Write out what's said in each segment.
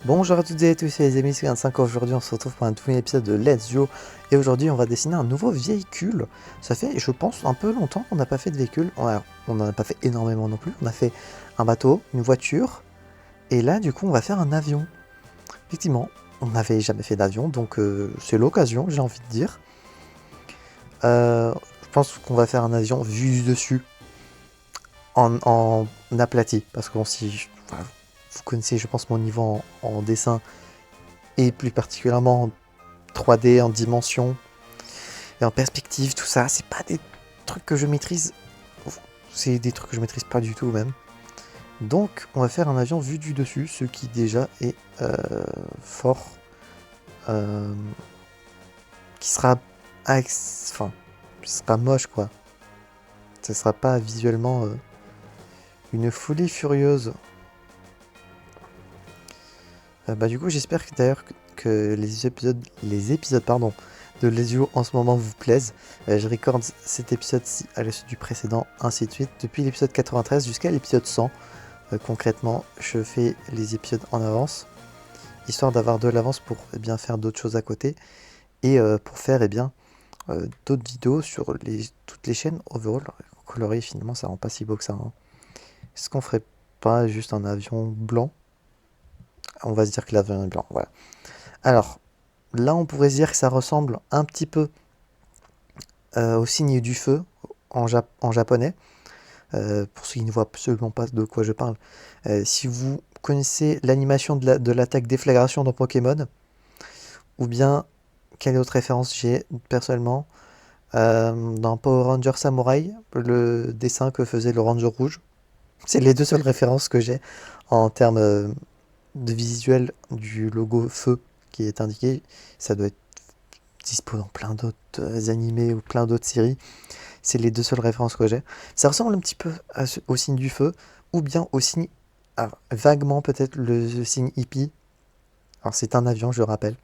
Bonjour à toutes et à tous, c'est les amis, c'est 25. Aujourd'hui on se retrouve pour un tout nouvel épisode de Let's Go. Et aujourd'hui on va dessiner un nouveau véhicule. Ça fait, je pense, un peu longtemps qu'on n'a pas fait de véhicule. On n'en a pas fait énormément non plus. On a fait un bateau, une voiture. Et là du coup on va faire un avion. Effectivement, on n'avait jamais fait d'avion, donc c'est l'occasion, j'ai envie de dire. Je pense qu'on va faire un avion vu du dessus, en aplati. Parce que vous connaissez je pense mon niveau en dessin. Et plus particulièrement en 3D, en dimension et en perspective, tout ça, c'est pas des trucs que je maîtrise. C'est des trucs que je maîtrise pas du tout même. Donc on va faire un avion vu du dessus, ce qui déjà est fort. Qui sera... Enfin, ce sera moche quoi. Ce sera pas visuellement une folie furieuse. Du coup j'espère que d'ailleurs que les épisodes pardon, de Lesio en ce moment vous plaisent. Je recorde cet épisode-ci à la suite du précédent, ainsi de suite, depuis l'épisode 93 jusqu'à l'épisode 100. Concrètement, je fais les épisodes en avance, histoire d'avoir de l'avance pour bien faire d'autres choses à côté, et pour faire d'autres vidéos sur toutes les chaînes overall. Coloré, finalement, ça rend pas si beau que ça. Hein. Est-ce qu'on ferait pas juste un avion blanc? On va se dire que l'avion est blanc, voilà. Alors, là, on pourrait se dire que ça ressemble un petit peu au signe du feu en japonais. Pour ceux qui ne voient absolument pas de quoi je parle. Si vous connaissez l'animation de l'attaque déflagration dans Pokémon, ou bien quelle autre référence j'ai personnellement dans Power Ranger Samurai, le dessin que faisait le Ranger Rouge. C'est les deux seules références que j'ai en termes de visuel du logo feu qui est indiqué. Ça doit être dispo dans plein d'autres animés ou plein d'autres séries. C'est les deux seules références que j'ai. Ça ressemble un petit peu au signe du feu, ou bien au signe, vaguement peut-être le signe hippie. Alors c'est un avion, je rappelle.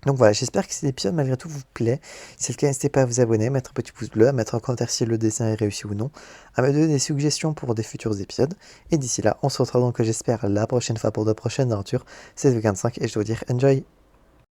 Donc voilà, j'espère que cet épisode malgré tout vous plaît. Si c'est le cas, n'hésitez pas à vous abonner, mettre un petit pouce bleu, à mettre un commentaire si le dessin est réussi ou non, à me donner des suggestions pour des futurs épisodes. Et d'ici là, on se retrouve donc j'espère la prochaine fois pour de prochaines aventures. C'est V25 et je dois vous dire enjoy.